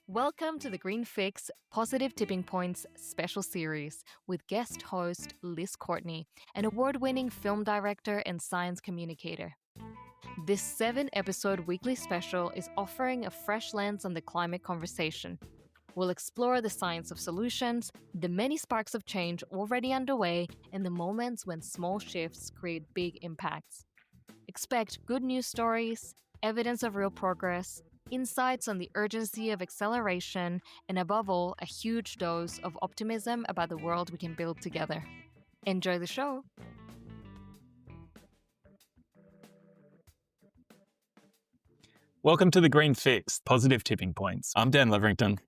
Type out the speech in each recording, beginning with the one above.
Welcome to the Green Fix Positive Tipping Points special series with guest host Liz Courtney, an award-winning film director and science communicator. This 7-episode weekly special is offering a fresh lens on the climate conversation. We'll explore the science of solutions, the many sparks of change already underway, and the moments when small shifts create big impacts. Expect good news stories, evidence of real progress, insights on the urgency of acceleration, and above all, a huge dose of optimism about the world we can build together. Enjoy the show! Welcome to the Green Fix, Positive Tipping Points. I'm Dan Leverington.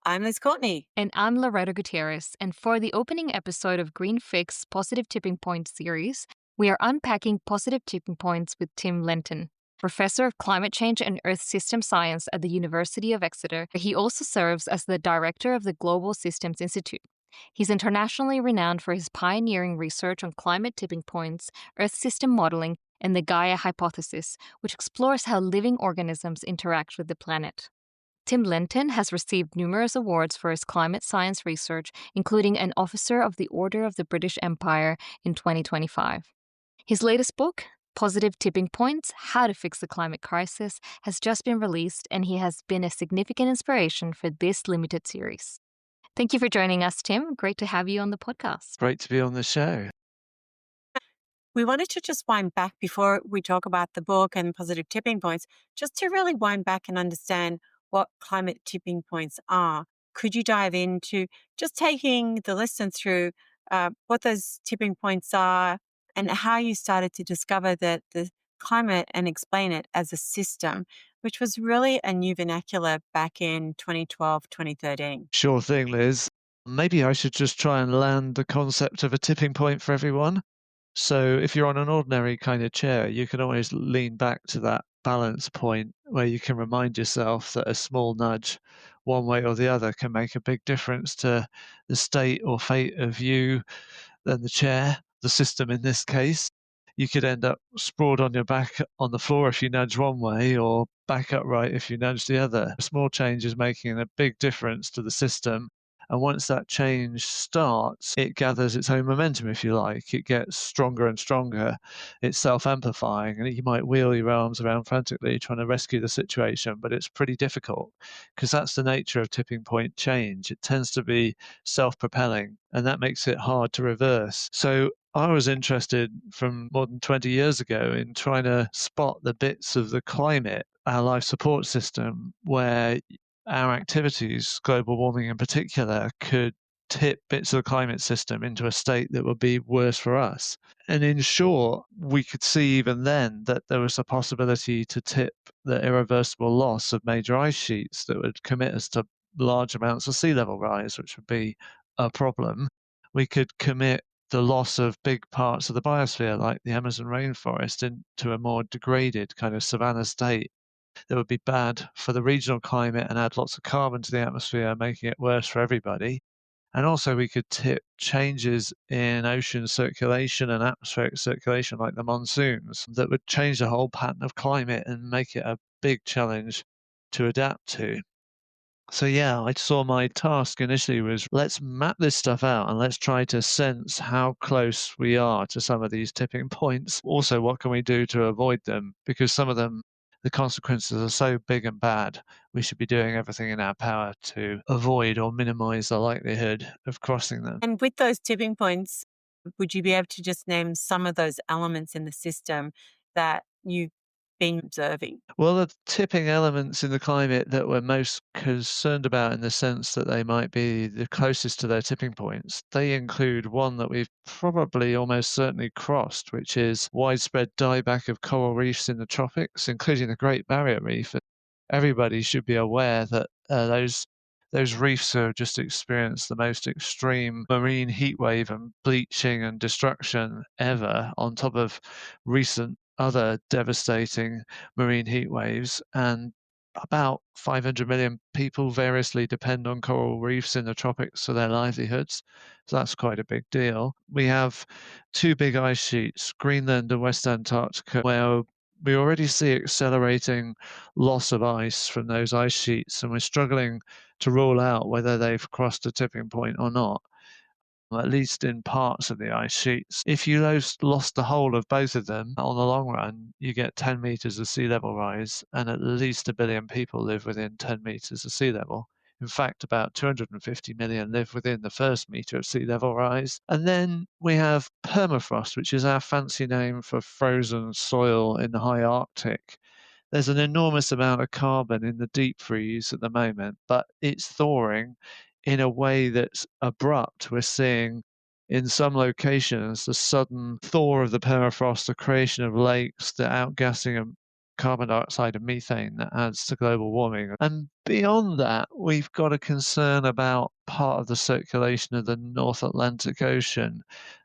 I'm Liz Courtney. And I'm Loretta Gutierrez. And for the opening episode of Green Fix Positive Tipping Point series, we are unpacking positive tipping points with Tim Lenton, Professor of Climate Change and Earth System Science at the University of Exeter. He also serves as the director of the Global Systems Institute. He's internationally renowned for his pioneering research on climate tipping points, Earth system modeling, and the Gaia hypothesis, which explores how living organisms interact with the planet. Tim Lenton has received numerous awards for his climate science research, including an Officer of the Order of the British Empire in 2025. His latest book, Positive Tipping Points: How to Fix the Climate Crisis, has just been released, and he has been a significant inspiration for this limited series. Thank you for joining us, Tim. Great to have you on the podcast. Great to be on the show. We wanted to just wind back before we talk about the book and positive tipping points, just to really wind back and understand what climate tipping points are. Could you dive into just taking the listeners through what those tipping points are and how you started to discover that the climate and explain it as a system, which was really a new vernacular back in 2012, 2013. Sure thing, Liz. Maybe I should just try and land the concept of a tipping point for everyone. So if you're on an ordinary kind of chair, you can always lean back to that balance point where you can remind yourself that a small nudge one way or the other can make a big difference to the state or fate of you and the chair, the system in this case. You could end up sprawled on your back on the floor if you nudge one way, or back upright if you nudge the other. A small change is making a big difference to the system. And once that change starts, it gathers its own momentum, if you like. It gets stronger and stronger. It's self-amplifying, and you might wheel your arms around frantically trying to rescue the situation, but it's pretty difficult because that's the nature of tipping point change. It tends to be self-propelling, and that makes it hard to reverse. So I was interested from more than 20 years ago in trying to spot the bits of the climate, our life support system, where our activities, global warming in particular, could tip bits of the climate system into a state that would be worse for us. And in short, we could see even then that there was a possibility to tip the irreversible loss of major ice sheets that would commit us to large amounts of sea level rise, which would be a problem. We could commit the loss of big parts of the biosphere, like the Amazon rainforest, into a more degraded kind of savanna state that would be bad for the regional climate and add lots of carbon to the atmosphere, making it worse for everybody. And also we could tip changes in ocean circulation and atmospheric circulation, like the monsoons, that would change the whole pattern of climate and make it a big challenge to adapt to. So yeah, I saw my task initially was let's map this stuff out and let's try to sense how close we are to some of these tipping points. Also, what can we do to avoid them? Because some of them, the consequences are so big and bad, we should be doing everything in our power to avoid or minimize the likelihood of crossing them. And with those tipping points, would you be able to just name some of those elements in the system that you've been observing? Well, the tipping elements in the climate that we're most concerned about in the sense that they might be the closest to their tipping points, they include one that we've probably almost certainly crossed, which is widespread dieback of coral reefs in the tropics, including the Great Barrier Reef. Everybody should be aware that those reefs have just experienced the most extreme marine heat wave and bleaching and destruction ever, on top of recent other devastating marine heat waves. And about 500 million people variously depend on coral reefs in the tropics for their livelihoods. So that's quite a big deal. We have two big ice sheets, Greenland and West Antarctica, where we already see accelerating loss of ice from those ice sheets, and we're struggling to rule out whether they've crossed a tipping point or not, at least in parts of the ice sheets. If you lost the whole of both of them, on the long run, you get 10 meters of sea level rise, and at least 1 billion people live within 10 meters of sea level. In fact, about 250 million live within the first meter of sea level rise. And then we have permafrost, which is our fancy name for frozen soil in the high Arctic. There's an enormous amount of carbon in the deep freeze at the moment, but it's thawing in a way that's abrupt. We're seeing in some locations the sudden thaw of the permafrost, the creation of lakes, the outgassing of carbon dioxide and methane that adds to global warming. And beyond that, we've got a concern about part of the circulation of the North Atlantic Ocean.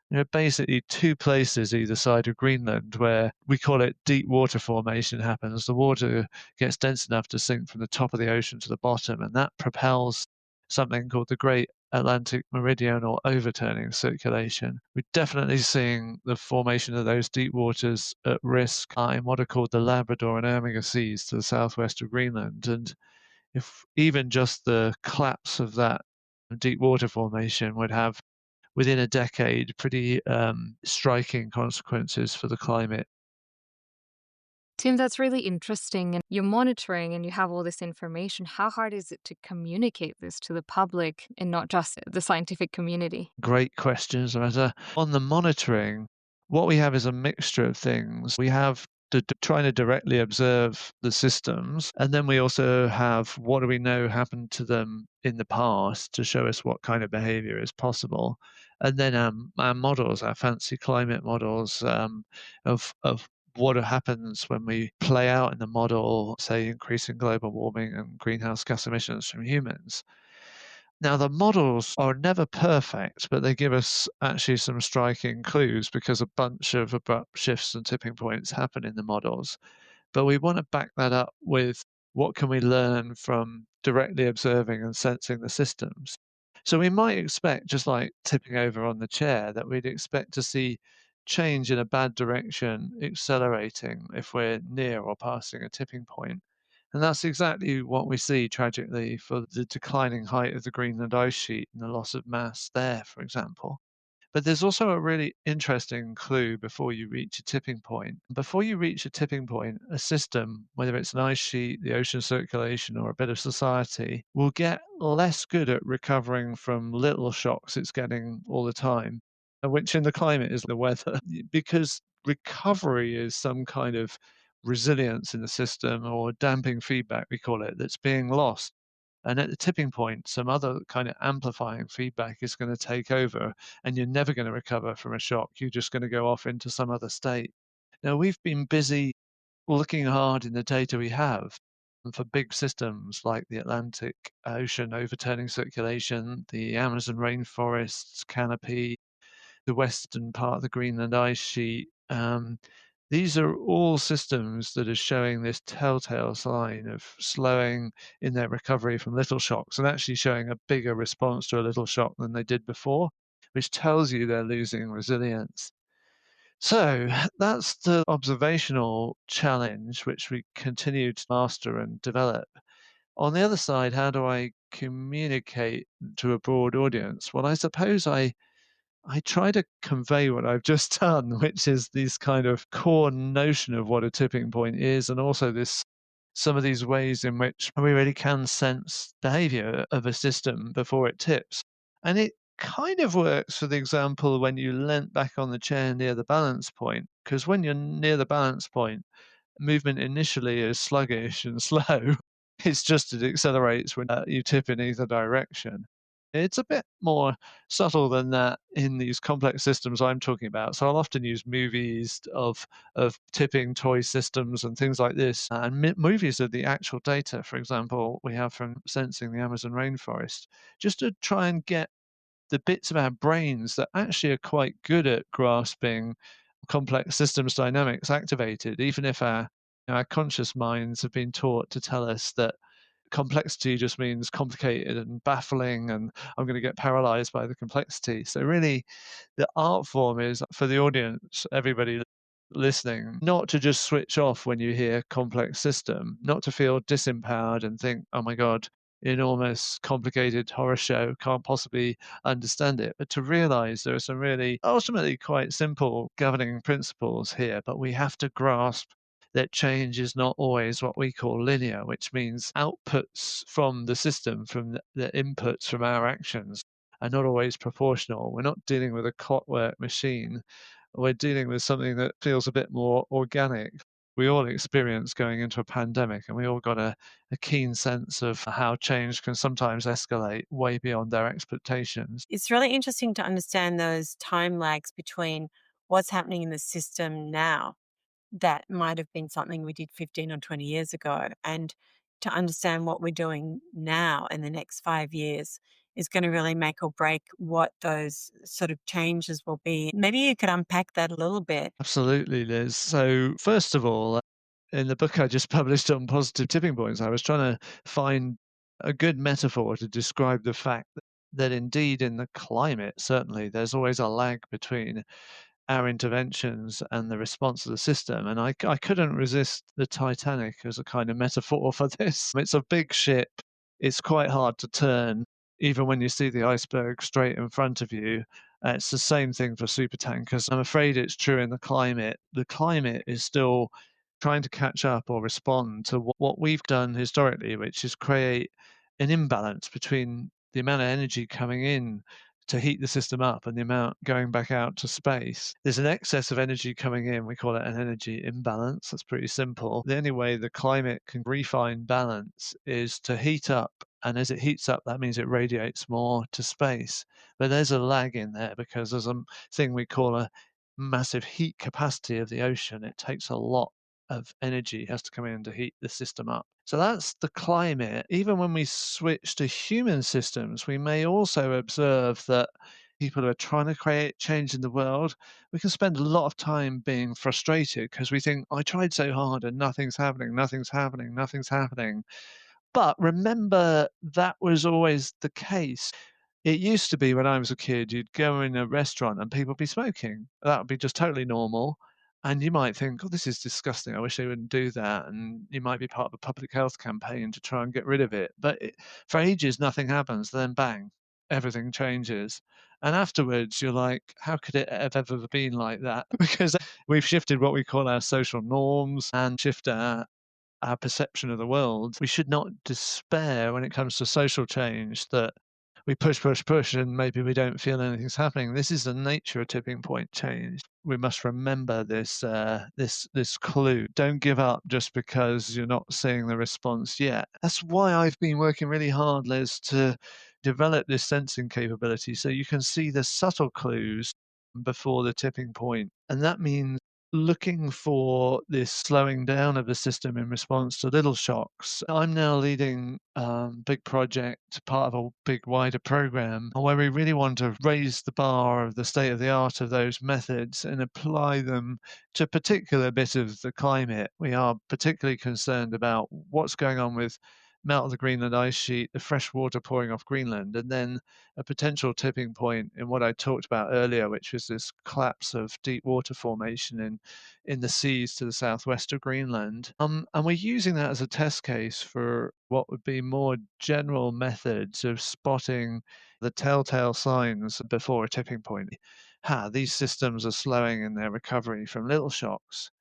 There are basically two places either side of Greenland where we call it deep water formation happens. The water gets dense enough to sink from the top of the ocean to the bottom, and that propels something called the Great Atlantic Meridional Overturning Circulation. We're definitely seeing the formation of those deep waters at risk in what are called the Labrador and Erminger Seas to the southwest of Greenland. And if even just the collapse of that deep water formation would have within a decade pretty striking consequences for the climate. Tim, that's really interesting. And you're monitoring and you have all this information. How hard is it to communicate this to the public and not just the scientific community? Great questions, Loretta. On the monitoring, what we have is a mixture of things. We have trying to directly observe the systems, and then we also have what do we know happened to them in the past to show us what kind of behavior is possible. And then our models, our fancy climate models of what happens when we play out in the model, say, increasing global warming and greenhouse gas emissions from humans. Now, the models are never perfect, but they give us actually some striking clues because a bunch of abrupt shifts and tipping points happen in the models. But we want to back that up with what can we learn from directly observing and sensing the systems. So we might expect, just like tipping over on the chair, that we'd expect to see change in a bad direction accelerating if we're near or passing a tipping point. And that's exactly what we see tragically for the declining height of the Greenland ice sheet and the loss of mass there, for example. But there's also a really interesting clue before you reach a tipping point. Before you reach a tipping point, a system, whether it's an ice sheet, the ocean circulation, or a bit of society, will get less good at recovering from little shocks it's getting all the time, which in the climate is the weather, because recovery is some kind of resilience in the system or damping feedback, we call it, that's being lost. And at the tipping point, some other kind of amplifying feedback is going to take over, and you're never going to recover from a shock. You're just going to go off into some other state. Now, we've been busy looking hard in the data we have for big systems like the Atlantic Ocean overturning circulation, the Amazon rainforests canopy, the western part of the Greenland ice sheet. These are all systems that are showing this telltale sign of slowing in their recovery from little shocks and actually showing a bigger response to a little shock than they did before, which tells you they're losing resilience. So that's the observational challenge which we continue to master and develop. On the other side, how do I communicate to a broad audience? Well, I suppose I try to convey what I've just done, which is this kind of core notion of what a tipping point is, and also this some of these ways in which we really can sense behavior of a system before it tips. And it kind of works for the example when you leant back on the chair near the balance point, because when you're near the balance point, movement initially is sluggish and slow. It's just it accelerates when you tip in either direction. It's a bit more subtle than that in these complex systems I'm talking about. So I'll often use movies of tipping toy systems and things like this, and movies of the actual data, for example, we have from sensing the Amazon rainforest, just to try and get the bits of our brains that actually are quite good at grasping complex systems dynamics activated, even if our conscious minds have been taught to tell us that complexity just means complicated and baffling, and I'm going to get paralyzed by the complexity. So really, the art form is for the audience, everybody listening, not to just switch off when you hear complex system, not to feel disempowered and think, oh my God, enormous, complicated horror show, can't possibly understand it, but to realize there are some really ultimately quite simple governing principles here, but we have to grasp that change is not always what we call linear, which means outputs from the system, from the inputs from our actions, are not always proportional. We're not dealing with a clockwork machine. We're dealing with something that feels a bit more organic. We all experience going into a pandemic, and we all got a keen sense of how change can sometimes escalate way beyond our expectations. It's really interesting to understand those time lags between what's happening in the system now that might have been something we did 15 or 20 years ago. And to understand what we're doing now in the next 5 years is going to really make or break what those sort of changes will be. Maybe you could unpack that a little bit. Absolutely, Liz. So, first of all, in the book I just published on positive tipping points, I was trying to find a good metaphor to describe the fact that indeed in the climate, certainly, there's always a lag between our interventions and the response of the system. And I couldn't resist the Titanic as a kind of metaphor for this. It's a big ship, it's quite hard to turn, even when you see the iceberg straight in front of you. It's the same thing for supertankers. I'm afraid it's true in the climate. The climate is still trying to catch up or respond to what we've done historically, which is create an imbalance between the amount of energy coming in to heat the system up and the amount going back out to space. There's an excess of energy coming in. We call it an energy imbalance. That's pretty simple. The only way the climate can refine balance is to heat up. And as it heats up, that means it radiates more to space. But there's a lag in there because there's a thing we call a massive heat capacity of the ocean. It takes a lot of energy has to come in to heat the system up. So that's the climate. Even when we switch to human systems, we may also observe that people who are trying to create change in the world, we can spend a lot of time being frustrated because we think, I tried so hard and nothing's happening, nothing's happening, nothing's happening. But remember, that was always the case. It used to be when I was a kid, you'd go in a restaurant and people would be smoking. That would be just totally normal. And you might think, oh, this is disgusting. I wish they wouldn't do that. And you might be part of a public health campaign to try and get rid of it. But for ages, nothing happens. Then bang, everything changes. And afterwards, you're like, how could it have ever been like that? Because we've shifted what we call our social norms and shift our perception of the world. We should not despair when it comes to social change that we push, push, push, and maybe we don't feel anything's happening. This is the nature of tipping point change. We must remember this clue. Don't give up just because you're not seeing the response yet. That's why I've been working really hard, Liz, to develop this sensing capability so you can see the subtle clues before the tipping point. And that means looking for this slowing down of the system in response to little shocks. I'm now leading a big project, part of a big wider program, where we really want to raise the bar of the state of the art of those methods and apply them to a particular bit of the climate. We are particularly concerned about what's going on with melt of the Greenland ice sheet, the fresh water pouring off Greenland, and then a potential tipping point in what I talked about earlier, which was this collapse of deep water formation in the seas to the southwest of Greenland. And we're using that as a test case for what would be more general methods of spotting the telltale signs before a tipping point. These systems are slowing in their recovery from little shocks.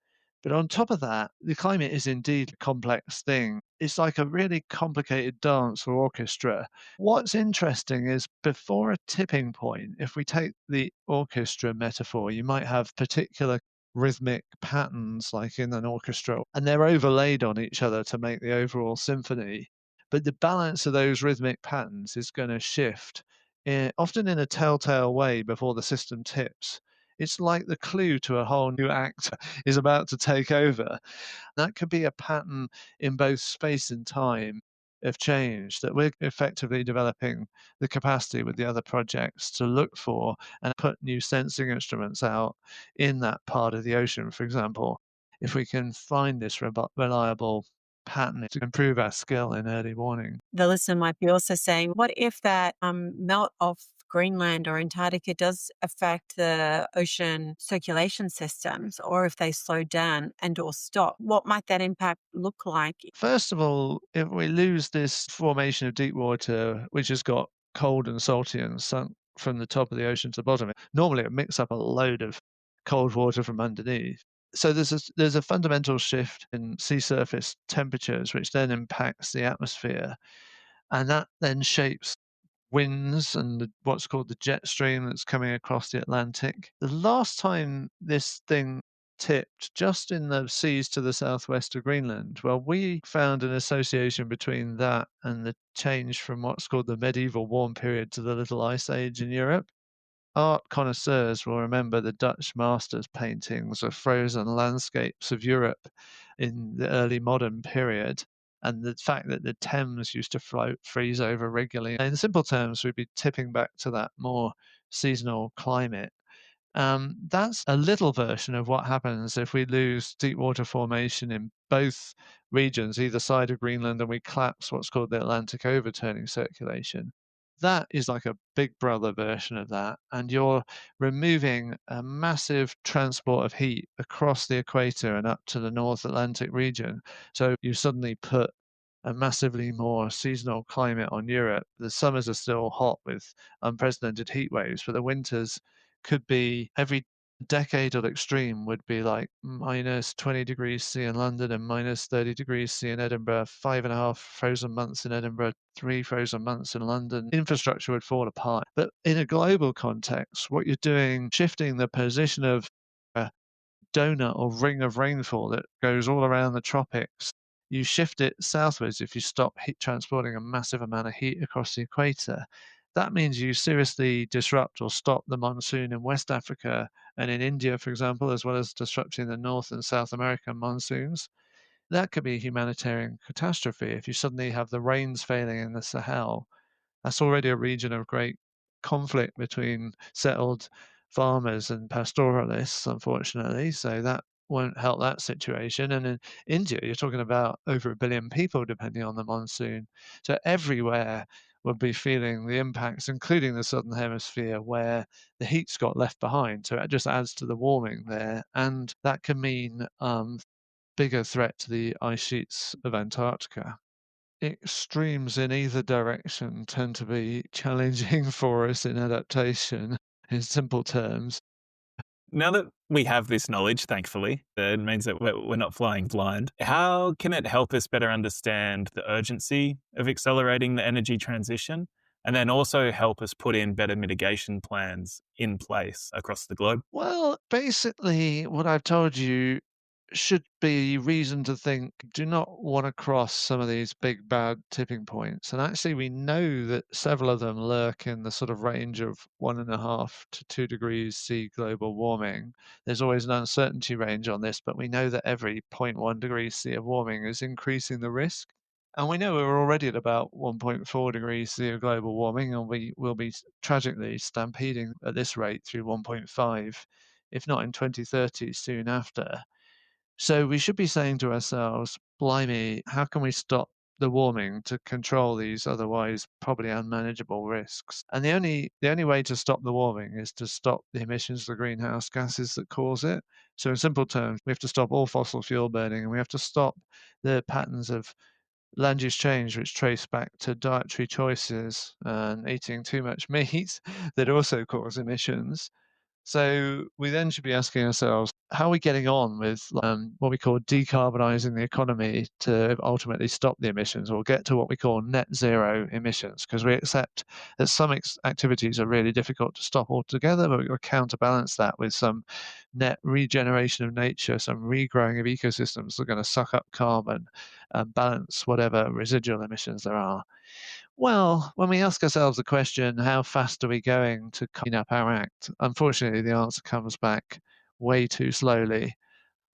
But on top of that, the climate is indeed a complex thing. It's like a really complicated dance or orchestra. What's interesting is before a tipping point, if we take the orchestra metaphor, you might have particular rhythmic patterns like in an orchestra, and they're overlaid on each other to make the overall symphony. But the balance of those rhythmic patterns is going to shift, often in a telltale way before the system tips. It's like the clue to a whole new act is about to take over. That could be a pattern in both space and time of change that we're effectively developing the capacity with the other projects to look for and put new sensing instruments out in that part of the ocean, for example. If we can find this reliable pattern to improve our skill in early warning. The listener might be also saying, what if that melt of Greenland or Antarctica does affect the ocean circulation systems, or if they slow down and or stop, what might that impact look like? First of all, if we lose this formation of deep water, which has got cold and salty and sunk from the top of the ocean to the bottom, normally it mix up a load of cold water from underneath. So there's a fundamental shift in sea surface temperatures, which then impacts the atmosphere, and that then shapes winds and what's called the jet stream that's coming across the Atlantic. The last time this thing tipped just in the seas to the southwest of Greenland, well, we found an association between that and the change from what's called the medieval warm period to the Little Ice Age in Europe. Art connoisseurs will remember the Dutch masters' paintings of frozen landscapes of Europe in the early modern period, and the fact that the Thames used to freeze over regularly. In simple terms, we'd be tipping back to that more seasonal climate. That's a little version of what happens if we lose deep water formation in both regions, either side of Greenland, and we collapse what's called the Atlantic overturning circulation. That is like a big brother version of that, and you're removing a massive transport of heat across the equator and up to the North Atlantic region. So you suddenly put a massively more seasonal climate on Europe. The summers are still hot with unprecedented heat waves, but the winters could be every decadal extreme would be like minus 20 degrees C in London and minus 30 degrees C in Edinburgh, 5.5 frozen months in Edinburgh, 3 frozen months in London. Infrastructure would fall apart. But in a global context, what you're doing, shifting the position of a donut or ring of rainfall that goes all around the tropics, you shift it southwards if you stop heat transporting a massive amount of heat across the equator. That means you seriously disrupt or stop the monsoon in West Africa and in India, for example, as well as disrupting the North and South American monsoons. That could be a humanitarian catastrophe if you suddenly have the rains failing in the Sahel. That's already a region of great conflict between settled farmers and pastoralists, unfortunately. So that won't help that situation. And in India, you're talking about over 1 billion people depending on the monsoon. So everywhere will be feeling the impacts, including the southern hemisphere where the heat's got left behind. So it just adds to the warming there. And that can mean bigger threat to the ice sheets of Antarctica. Extremes in either direction tend to be challenging for us in adaptation, in simple terms. Now that we have this knowledge, thankfully, it means that we're not flying blind. How can it help us better understand the urgency of accelerating the energy transition and then also help us put in better mitigation plans in place across the globe? Well, basically, what I've told you should be reason to think do not want to cross some of these big bad tipping points. And actually, we know that several of them lurk in the sort of range of 1.5 to 2 degrees C global warming. There's always an uncertainty range on this, but we know that every zero point 0.1 degrees C of warming is increasing the risk. And we know we're already at about 1.4 degrees C of global warming, and we will be tragically stampeding at this rate through 1.5, if not in 2030, soon after. So we should be saying to ourselves, blimey, how can we stop the warming to control these otherwise probably unmanageable risks? And the only way to stop the warming is to stop the emissions of the greenhouse gases that cause it. So in simple terms, we have to stop all fossil fuel burning and we have to stop the patterns of land use change which trace back to dietary choices and eating too much meat that also cause emissions. So we then should be asking ourselves, how are we getting on with what we call decarbonising the economy to ultimately stop the emissions or get to what we call net zero emissions? Because we accept that some activities are really difficult to stop altogether, but we've got to counterbalance that with some net regeneration of nature, some regrowing of ecosystems that are going to suck up carbon and balance whatever residual emissions there are. Well, when we ask ourselves the question, how fast are we going to clean up our act? Unfortunately, the answer comes back way too slowly.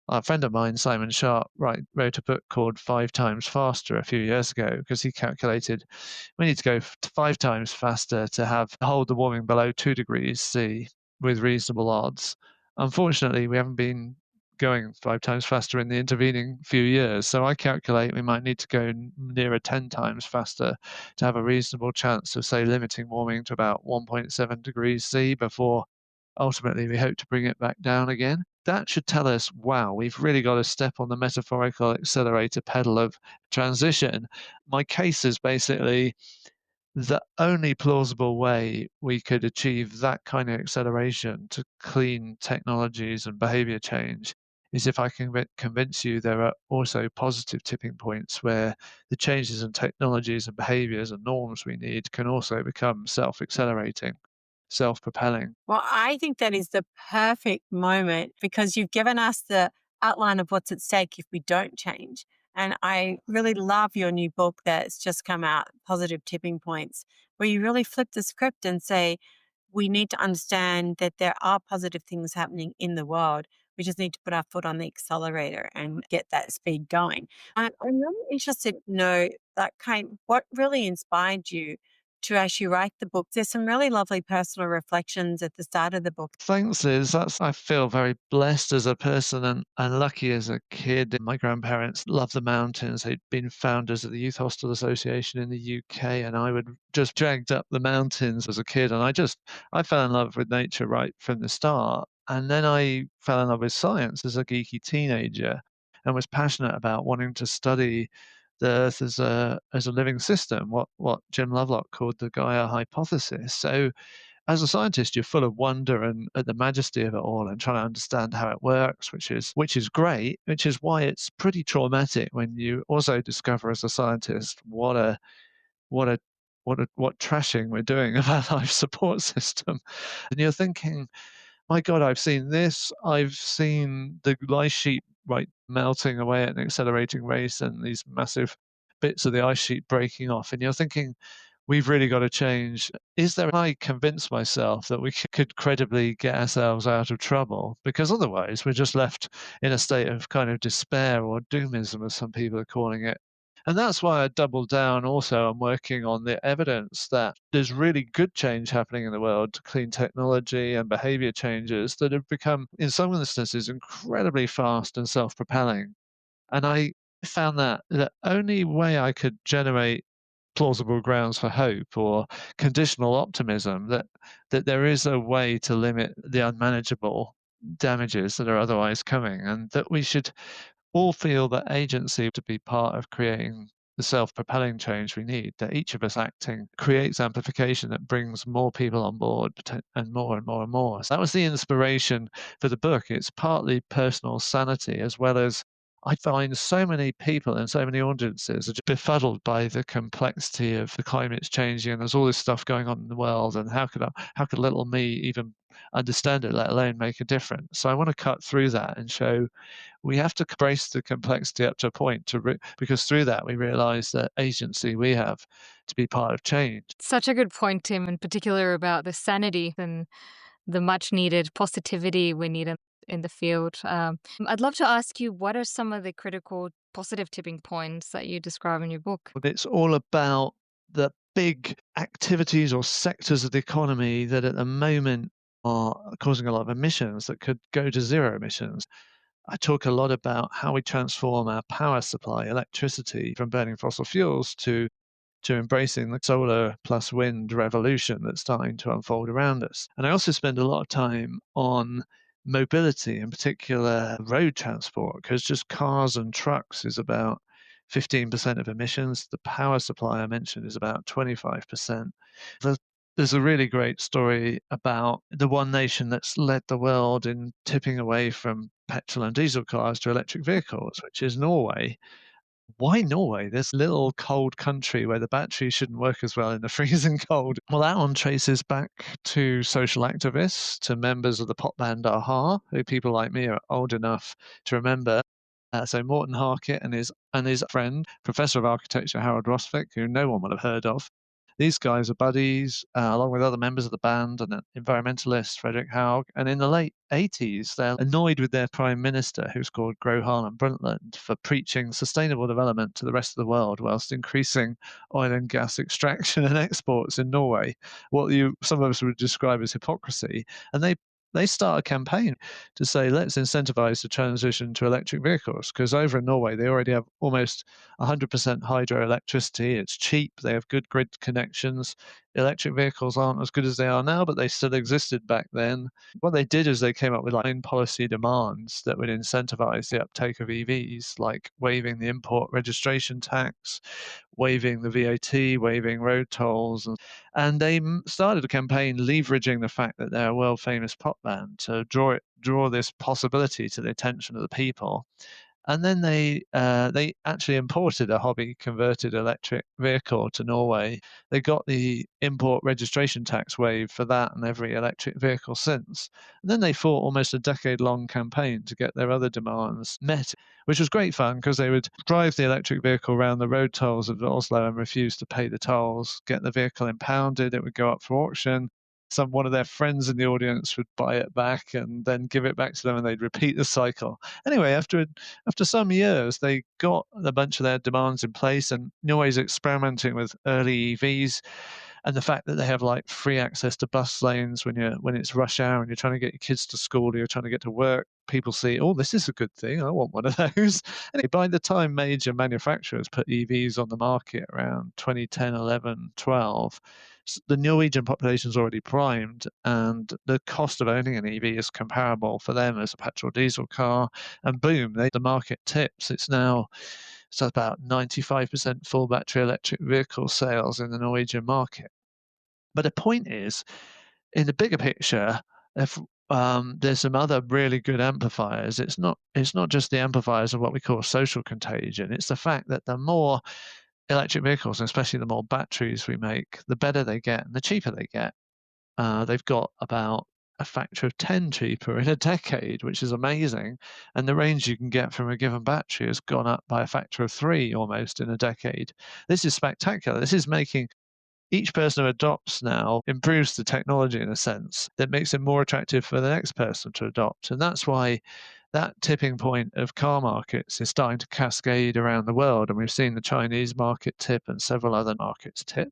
A friend of mine, Simon Sharp, wrote a book called 5 Times Faster a few years ago because he calculated we need to go 5 times faster to hold the warming below 2 degrees C with reasonable odds. Unfortunately, we haven't been going 5 times faster in the intervening few years. So I calculate we might need to go nearer 10 times faster to have a reasonable chance of, say, limiting warming to about 1.7 degrees C before ultimately we hope to bring it back down again. That should tell us, wow, we've really got to step on the metaphorical accelerator pedal of transition. My case is basically the only plausible way we could achieve that kind of acceleration to clean technologies and behavior change is if I can convince you there are also positive tipping points where the changes in technologies and behaviors and norms we need can also become self-accelerating, self-propelling. Well, I think that is the perfect moment because you've given us the outline of what's at stake if we don't change. And I really love your new book that's just come out, Positive Tipping Points, where you really flip the script and say, we need to understand that there are positive things happening in the world. We just need to put our foot on the accelerator and get that speed going. I'm really interested to know what really inspired you to actually write the book. There's some really lovely personal reflections at the start of the book. Thanks, Liz. I feel very blessed as a person and lucky as a kid. My grandparents loved the mountains. They'd been founders of the Youth Hostel Association in the UK, and I would just dragged up the mountains as a kid. And I fell in love with nature right from the start. And then I fell in love with science as a geeky teenager and was passionate about wanting to study the Earth as a living system, what Jim Lovelock called the Gaia hypothesis. So as a scientist, you're full of wonder and at the majesty of it all and trying to understand how it works, which is great, which is why it's pretty traumatic when you also discover as a scientist what a what trashing we're doing of our life support system. And you're thinking, my God, I've seen this. I've seen the ice sheet right melting away at an accelerating rate and these massive bits of the ice sheet breaking off. And you're thinking, we've really got to change. Is there, I convince myself that we could credibly get ourselves out of trouble? Because otherwise we're just left in a state of kind of despair or doomism, as some people are calling it. And that's why I doubled down also on working on the evidence that there's really good change happening in the world to clean technology and behavior changes that have become, in some instances, incredibly fast and self-propelling. And I found that the only way I could generate plausible grounds for hope or conditional optimism that there is a way to limit the unmanageable damages that are otherwise coming, and that we should all feel that agency to be part of creating the self-propelling change we need, that each of us acting creates amplification that brings more people on board and more and more and more. So that was the inspiration for the book. It's partly personal sanity as well as I find so many people and so many audiences are just befuddled by the complexity of the climate's changing and there's all this stuff going on in the world and how could little me even understand it, let alone make a difference. So I want to cut through that and show we have to brace the complexity up to a point because through that we realize that agency we have to be part of change. Such a good point, Tim, in particular about the sanity and the much needed positivity we need in the field. I'd love to ask you, what are some of the critical positive tipping points that you describe in your book? It's all about the big activities or sectors of the economy that at the moment are causing a lot of emissions that could go to zero emissions. I talk a lot about how we transform our power supply, electricity, from burning fossil fuels to embracing the solar plus wind revolution that's starting to unfold around us. And I also spend a lot of time on mobility, in particular road transport, because just cars and trucks is about 15% of emissions. The power supply I mentioned is about 25%. There's a really great story about the one nation that's led the world in tipping away from petrol and diesel cars to electric vehicles, which is Norway. Why Norway? This little cold country where the batteries shouldn't work as well in the freezing cold. Well, that one traces back to social activists, to members of the pop band a-ha, who people like me are old enough to remember. So Morton Harkett and his friend, Professor of Architecture Harold Rosvik, who no one will have heard of. These guys are buddies, along with other members of the band and an environmentalist, Frederick Haug. And in the late 80s, they're annoyed with their prime minister, who's called Gro Harlem Brundtland, for preaching sustainable development to the rest of the world whilst increasing oil and gas extraction and exports in Norway, what some of us would describe as hypocrisy. And they start a campaign to say, let's incentivize the transition to electric vehicles. Because over in Norway, they already have almost 100% hydroelectricity. It's cheap. They have good grid connections. Electric vehicles aren't as good as they are now, but they still existed back then. What they did is they came up with like policy demands that would incentivize the uptake of EVs, like waiving the import registration tax, waiving the VAT, waiving road tolls, and they started a campaign leveraging the fact that they're a world famous pop band to draw this possibility to the attention of the people. And then they actually imported a hobby converted electric vehicle to Norway. They got the import registration tax waived for that and every electric vehicle since. And then they fought almost a decade-long campaign to get their other demands met, which was great fun because they would drive the electric vehicle around the road tolls of Oslo and refuse to pay the tolls, get the vehicle impounded, it would go up for auction. One of their friends in the audience would buy it back and then give it back to them, and they'd repeat the cycle. Anyway, after some years, they got a bunch of their demands in place, and Norway's experimenting with early EVs, and the fact that they have like free access to bus lanes when it's rush hour and you're trying to get your kids to school or you're trying to get to work. People see, oh, this is a good thing. I want one of those. Anyway, by the time major manufacturers put EVs on the market around 2010, 11, 12, the Norwegian population is already primed, and the cost of owning an EV is comparable for them as a petrol diesel car. And boom, the market tips. It's about 95% full battery electric vehicle sales in the Norwegian market. But the point is, in the bigger picture, if there's some other really good amplifiers, it's not just the amplifiers of what we call social contagion. It's the fact that the more electric vehicles, and especially the more batteries we make, the better they get and the cheaper they get. They've got about a factor of 10 cheaper in a decade, which is amazing. And the range you can get from a given battery has gone up by a factor of 3 almost in a decade. This is spectacular. This is making each person who adopts now improves the technology in a sense that makes it more attractive for the next person to adopt. And that's why that tipping point of car markets is starting to cascade around the world. And we've seen the Chinese market tip and several other markets tip.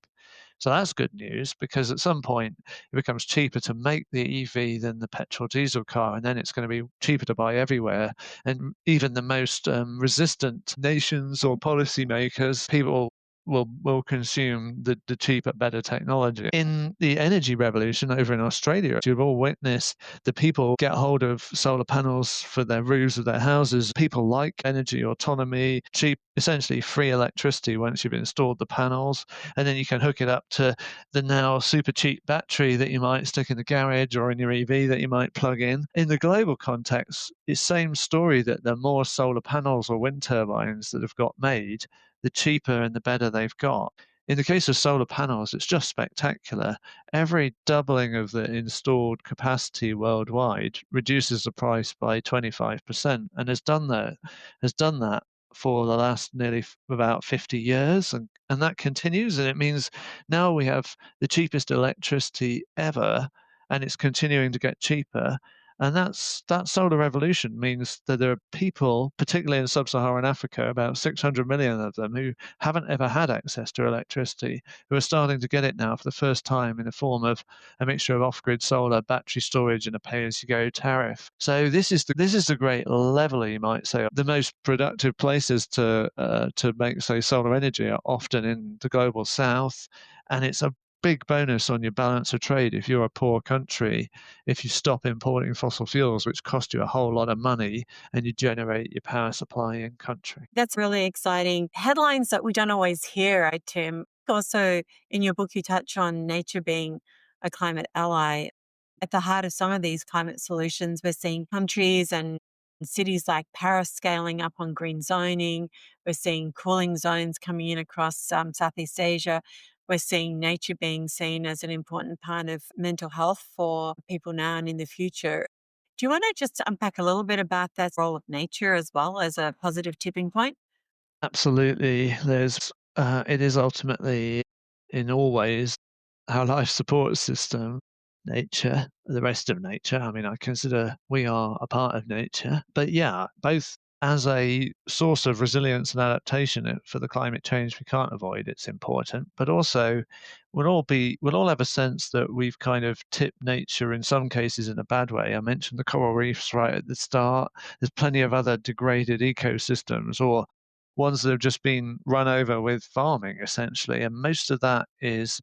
So that's good news, because at some point it becomes cheaper to make the EV than the petrol diesel car, and then it's going to be cheaper to buy everywhere. And even the most resistant nations or policymakers, people will consume the cheaper, better technology. In the energy revolution over in Australia, you've all witnessed the people get hold of solar panels for their roofs of their houses. People like energy autonomy, cheap, essentially free electricity once you've installed the panels, and then you can hook it up to the now super cheap battery that you might stick in the garage or in your EV that you might plug in. In the global context, it's the same story, that the more solar panels or wind turbines that have got made, the cheaper and the better they've got. In the case of solar panels, it's just spectacular. Every doubling of the installed capacity worldwide reduces the price by 25%, and has done that for the last nearly about 50 years, and that continues. And it means now we have the cheapest electricity ever, and it's continuing to get cheaper. And that solar revolution means that there are people, particularly in sub-Saharan Africa, about 600 million of them, who haven't ever had access to electricity, who are starting to get it now for the first time in the form of a mixture of off-grid solar, battery storage, and a pay-as-you-go tariff. So this is the great leveler, you might say. The most productive places to make, say, solar energy are often in the global south, and it's a big bonus on your balance of trade if you're a poor country, if you stop importing fossil fuels, which cost you a whole lot of money, and you generate your power supply in country. That's really exciting. Headlines that we don't always hear, right, Tim? Also, in your book, you touch on nature being a climate ally. At the heart of some of these climate solutions, we're seeing countries and cities like Paris scaling up on green zoning. We're seeing cooling zones coming in across Southeast Asia. We're seeing nature being seen as an important part of mental health for people now and in the future. Do you want to just unpack a little bit about that role of nature as well as a positive tipping point? Absolutely, it is ultimately, in all ways, our life support system, nature, the rest of nature. I mean, I consider we are a part of nature. But yeah, both as a source of resilience and adaptation for the climate change we can't avoid, it's important. But also, we'll all have a sense that we've kind of tipped nature in some cases in a bad way. I mentioned the coral reefs right at the start. There's plenty of other degraded ecosystems or ones that have just been run over with farming, essentially. And most of that is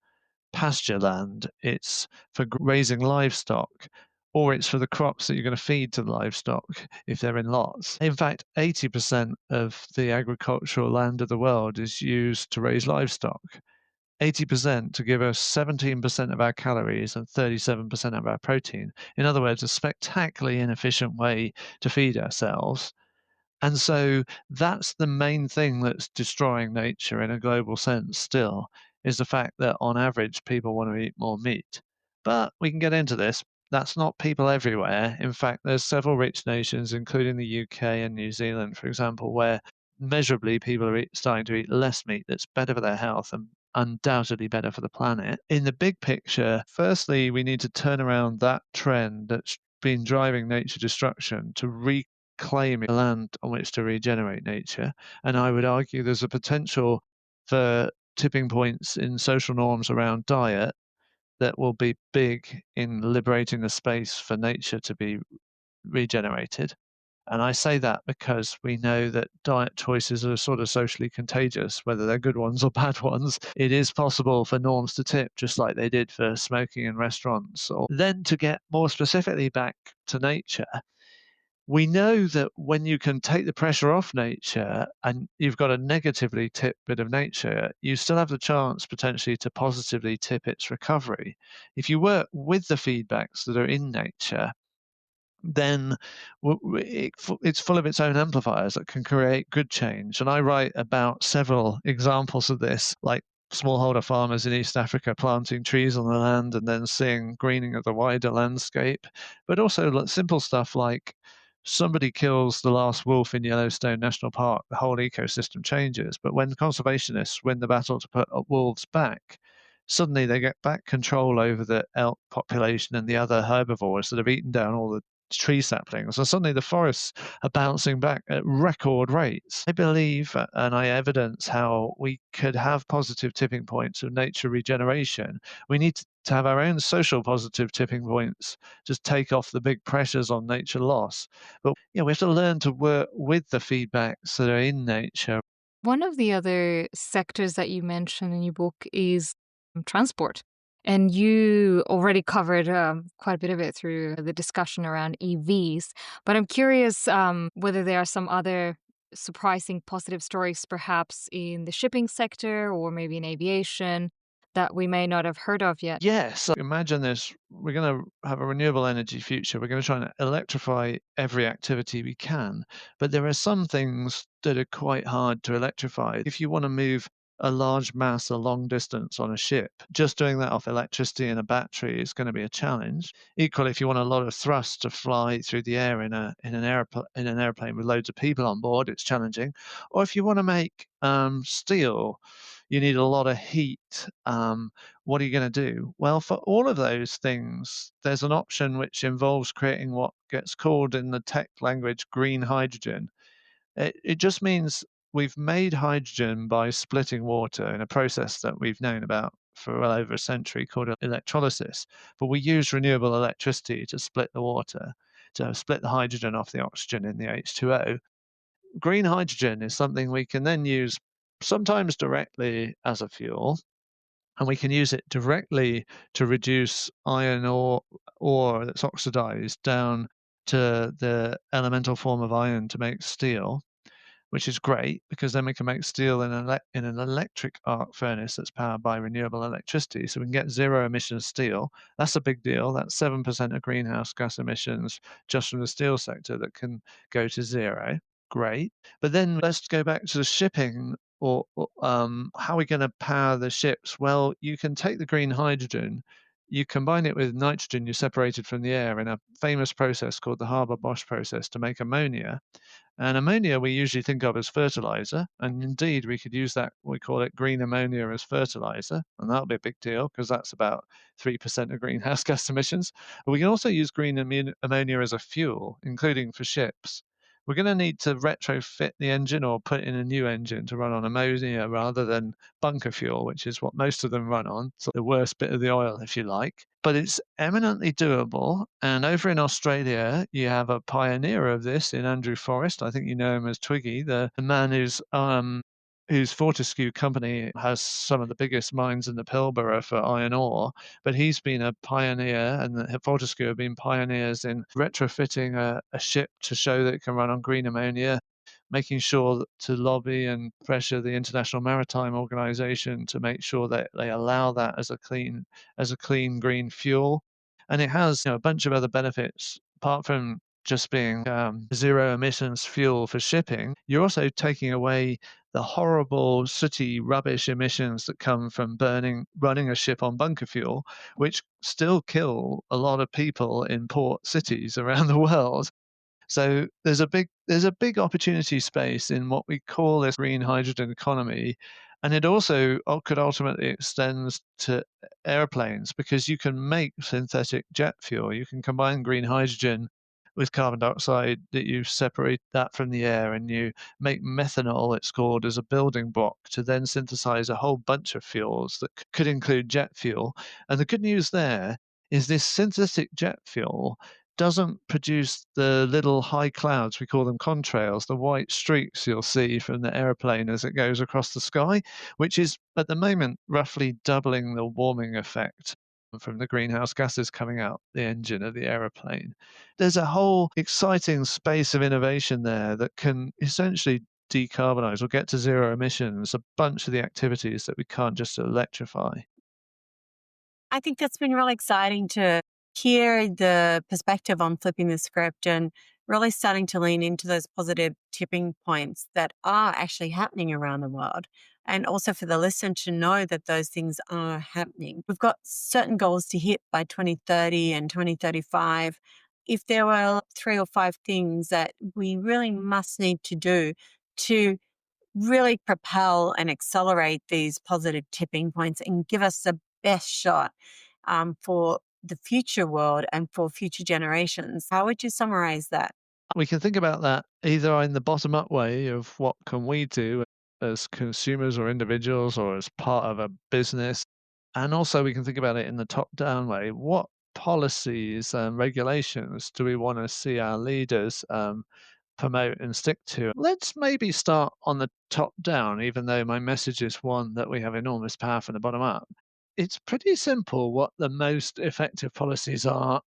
pasture land. It's for raising livestock, or it's for the crops that you're going to feed to the livestock if they're in lots. In fact, 80% of the agricultural land of the world is used to raise livestock. 80% to give us 17% of our calories and 37% of our protein. In other words, a spectacularly inefficient way to feed ourselves. And so that's the main thing that's destroying nature in a global sense still, is the fact that on average people want to eat more meat. But we can get into this. That's not people everywhere. In fact, there's several rich nations, including the UK and New Zealand, for example, where measurably people are starting to eat less meat that's better for their health and undoubtedly better for the planet. In the big picture, firstly, we need to turn around that trend that's been driving nature destruction to reclaim the land on which to regenerate nature. And I would argue there's a potential for tipping points in social norms around diet that will be big in liberating the space for nature to be regenerated. And I say that because we know that diet choices are sort of socially contagious, whether they're good ones or bad ones. It is possible for norms to tip, just like they did for smoking in restaurants. Or then to get more specifically back to nature, we know that when you can take the pressure off nature and you've got a negatively tipped bit of nature, you still have the chance potentially to positively tip its recovery. If you work with the feedbacks that are in nature, then it's full of its own amplifiers that can create good change. And I write about several examples of this, like smallholder farmers in East Africa planting trees on the land and then seeing greening of the wider landscape, but also simple stuff like somebody kills the last wolf in Yellowstone National Park, the whole ecosystem changes. But when conservationists win the battle to put wolves back, suddenly they get back control over the elk population and the other herbivores that have eaten down all the tree saplings. So suddenly the forests are bouncing back at record rates. I believe and I evidence how we could have positive tipping points of nature regeneration. We need to have our own social positive tipping points, just take off the big pressures on nature loss. But we have to learn to work with the feedbacks that are in nature. One of the other sectors that you mentioned in your book is transport. And you already covered quite a bit of it through the discussion around EVs. But I'm curious whether there are some other surprising positive stories, perhaps in the shipping sector or maybe in aviation, that we may not have heard of yet. Yes, imagine this. We're going to have a renewable energy future. We're going to try and electrify every activity we can. But there are some things that are quite hard to electrify. If you want to move a large mass a long distance on a ship, just doing that off electricity and a battery is going to be a challenge. Equally, if you want a lot of thrust to fly through the air in an airplane with loads of people on board, it's challenging. Or if you want to make steel, you need a lot of heat. What are you going to do? Well, for all of those things, there's an option which involves creating what gets called in the tech language green hydrogen. It just means we've made hydrogen by splitting water in a process that we've known about for well over a century called electrolysis. But we use renewable electricity to split the water, to split the hydrogen off the oxygen in the H2O. Green hydrogen is something we can then use sometimes directly as a fuel, and we can use it directly to reduce iron ore that's oxidized down to the elemental form of iron to make steel, which is great because then we can make steel in an electric arc furnace that's powered by renewable electricity. So we can get zero emission steel. That's a big deal. That's 7% of greenhouse gas emissions just from the steel sector that can go to zero. Great. But then let's go back to the shipping or how are we going to power the ships? Well, you can take the green hydrogen, you combine it with nitrogen you separated from the air in a famous process called the Haber-Bosch process to make ammonia. And ammonia we usually think of as fertilizer, and indeed we could use that, we call it green ammonia as fertilizer, and that'll be a big deal because that's about 3% of greenhouse gas emissions. But we can also use green ammonia as a fuel, including for ships. we're going to need to retrofit the engine or put in a new engine to run on ammonia rather than bunker fuel, which is what most of them run on. So the worst bit of the oil, if you like. But it's eminently doable. And over in Australia, you have a pioneer of this in Andrew Forrest. I think you know him as Twiggy, the man whose Fortescue company has some of the biggest mines in the Pilbara for iron ore, but he's been a pioneer, and Fortescue have been pioneers in retrofitting a ship to show that it can run on green ammonia, making sure to lobby and pressure the International Maritime Organization to make sure that they allow that as a clean green fuel. And it has a bunch of other benefits apart from just being zero emissions fuel for shipping. You're also taking away the horrible sooty rubbish emissions that come from running a ship on bunker fuel, which still kill a lot of people in port cities around the world. So there's a big opportunity space in what we call this green hydrogen economy, and it also could ultimately extend to airplanes because you can make synthetic jet fuel. You can combine green hydrogen with carbon dioxide, that you separate that from the air, and you make methanol, it's called, as a building block to then synthesize a whole bunch of fuels that could include jet fuel. And the good news there is this synthetic jet fuel doesn't produce the little high clouds, we call them contrails, the white streaks you'll see from the aeroplane as it goes across the sky, which is at the moment roughly doubling the warming effect from the greenhouse gases coming out the engine of the aeroplane. There's a whole exciting space of innovation there that can essentially decarbonize or get to zero emissions, a bunch of the activities that we can't just electrify. I think that's been really exciting to hear the perspective on flipping the script and really starting to lean into those positive tipping points that are actually happening around the world. And also for the listener to know that those things are happening. We've got certain goals to hit by 2030 and 2035. If there were 3 or 5 things that we really must need to do to really propel and accelerate these positive tipping points and give us the best shot for the future world and for future generations. How would you summarize that? We can think about that either in the bottom up way of what can we do as consumers or individuals or as part of a business. And also we can think about it in the top down way. What policies and regulations do we want to see our leaders promote and stick to? Let's maybe start on the top down, even though my message is one that we have enormous power from the bottom up. It's pretty simple what the most effective policies are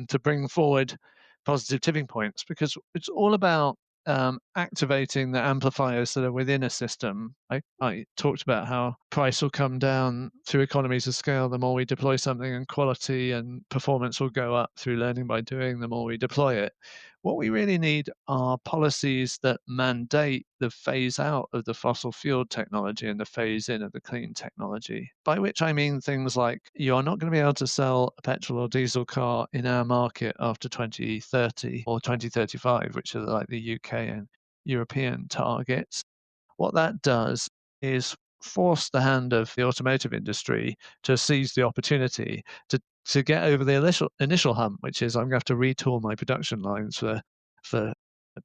to bring forward positive tipping points because it's all about activating the amplifiers that are within a system. I talked about how price will come down through economies of scale the more we deploy something, and quality and performance will go up through learning by doing the more we deploy it. What we really need are policies that mandate the phase out of the fossil fuel technology and the phase in of the clean technology. By which I mean things like you are not going to be able to sell a petrol or diesel car in our market after 2030 or 2035, which are like the UK and European targets. What that does is force the hand of the automotive industry to seize the opportunity to get over the initial hump, which is I'm going to have to retool my production lines for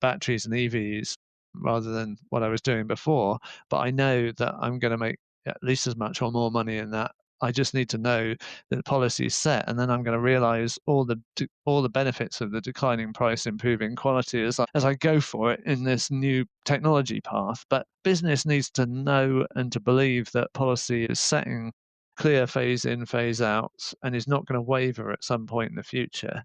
batteries and EVs rather than what I was doing before. But I know that I'm going to make at least as much or more money in that. I just need to know that the policy is set, and then I'm going to realize all the benefits of the declining price, improving quality as I go for it in this new technology path. But business needs to know and to believe that policy is setting clear phase in, phase out, and is not going to waver at some point in the future.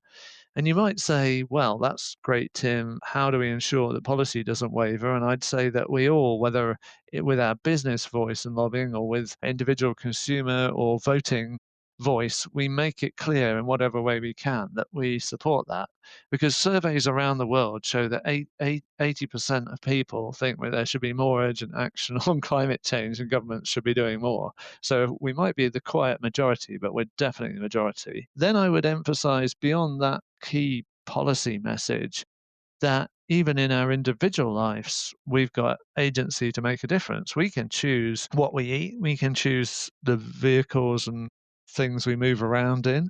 And you might say, well, that's great, Tim. How do we ensure that policy doesn't waver? And I'd say that we all, whether with our business voice and lobbying or with individual consumer or voting voice, we make it clear in whatever way we can that we support that. Because surveys around the world show that 80% of people think that there should be more urgent action on climate change and governments should be doing more. So we might be the quiet majority, but we're definitely the majority. Then I would emphasize beyond that key policy message that even in our individual lives, we've got agency to make a difference. We can choose what we eat, we can choose the vehicles and things we move around in.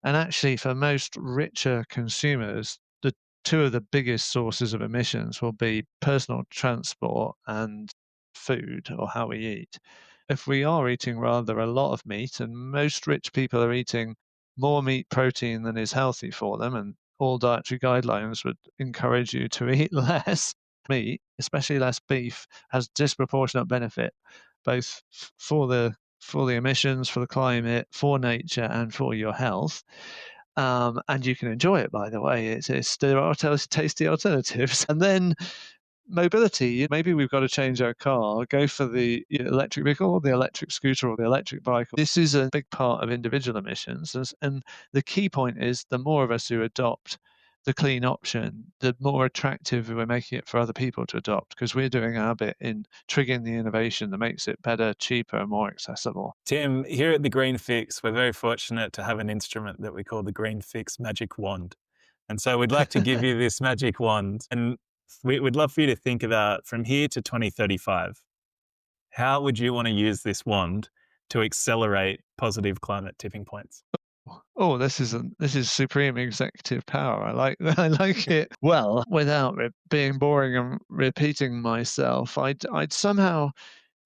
And actually, for most richer consumers, the two of the biggest sources of emissions will be personal transport and food, or how we eat. If we are eating rather a lot of meat, and most rich people are eating more meat protein than is healthy for them, and all dietary guidelines would encourage you to eat less meat, especially less beef, has disproportionate benefit both for the emissions, for the climate, for nature, and for your health. And you can enjoy it, by the way. There are tasty alternatives. And then mobility. Maybe we've got to change our car, go for the electric vehicle, or the electric scooter, or the electric bike. This is a big part of individual emissions. And the key point is the more of us who adopt the clean option, the more attractive we're making it for other people to adopt, because we're doing our bit in triggering the innovation that makes it better, cheaper, and more accessible. Tim, here at the Green Fix, we're very fortunate to have an instrument that we call the Green Fix Magic Wand. And so we'd like to give you this magic wand, and we'd love for you to think about from here to 2035. How would you want to use this wand to accelerate positive climate tipping points? Oh, this is supreme executive power. I like I like it. Well, without being boring and repeating myself, I'd somehow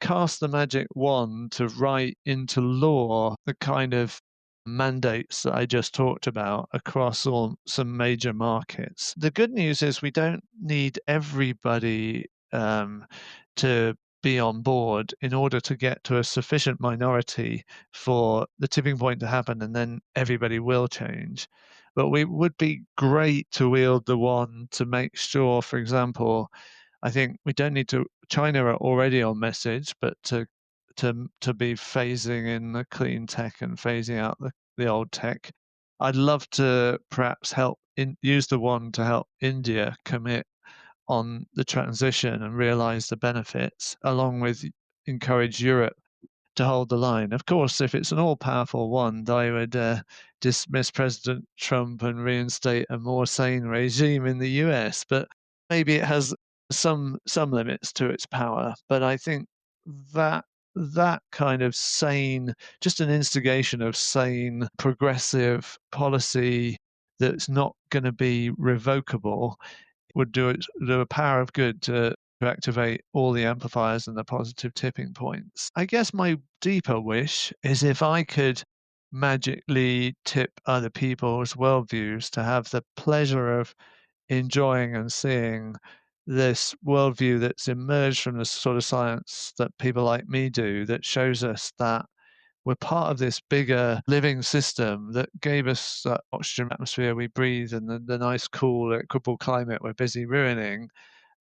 cast the magic wand to write into law the kind of mandates that I just talked about across some major markets. The good news is we don't need everybody to be on board in order to get to a sufficient minority for the tipping point to happen, and then everybody will change. But we would be great to wield the wand to make sure, for example, I think we don't need to. China are already on message, but to be phasing in the clean tech and phasing out the old tech. I'd love to perhaps use the wand to help India commit on the transition and realize the benefits, along with encourage Europe to hold the line. Of course, if it's an all-powerful wand, I would dismiss President Trump and reinstate a more sane regime in the US. But maybe it has some limits to its power. But I think that kind of sane, just an instigation of sane, progressive policy that's not going to be revocable, would do a power of good to activate all the amplifiers and the positive tipping points. I guess my deeper wish is if I could magically tip other people's worldviews to have the pleasure of enjoying and seeing this worldview that's emerged from the sort of science that people like me do, that shows us that we're part of this bigger living system that gave us that oxygen atmosphere we breathe and the nice, cool, equitable climate we're busy ruining.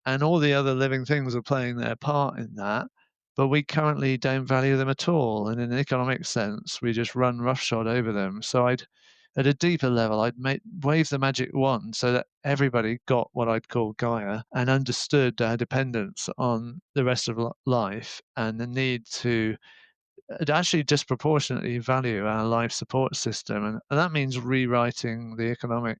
And all the other living things are playing their part in that. But we currently don't value them at all. And in an economic sense, we just run roughshod over them. So at a deeper level, wave the magic wand so that everybody got what I'd call Gaia and understood our dependence on the rest of life and the need to actually disproportionately value our life support system. And that means rewriting the economic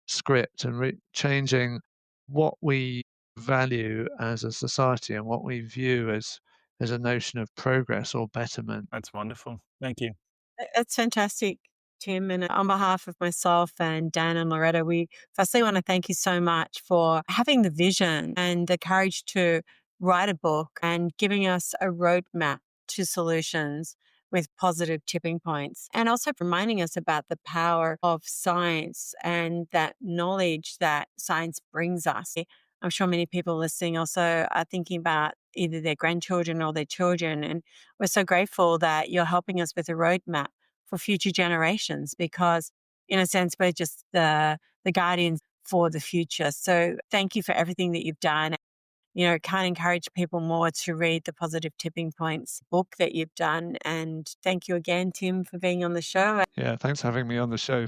script and changing what we value as a society and what we view as a notion of progress or betterment. That's wonderful. Thank you. That's fantastic, Tim. And on behalf of myself and Dan and Loretta, we firstly want to thank you so much for having the vision and the courage to write a book and giving us a roadmap to solutions with positive tipping points, and also reminding us about the power of science and that knowledge that science brings us. I'm sure many people listening also are thinking about either their grandchildren or their children. And we're so grateful that you're helping us with a roadmap for future generations, because in a sense, we're just the guardians for the future. So thank you for everything that you've done. Can't encourage people more to read the Positive Tipping Points book that you've done. And thank you again, Tim, for being on the show. Yeah, thanks for having me on the show.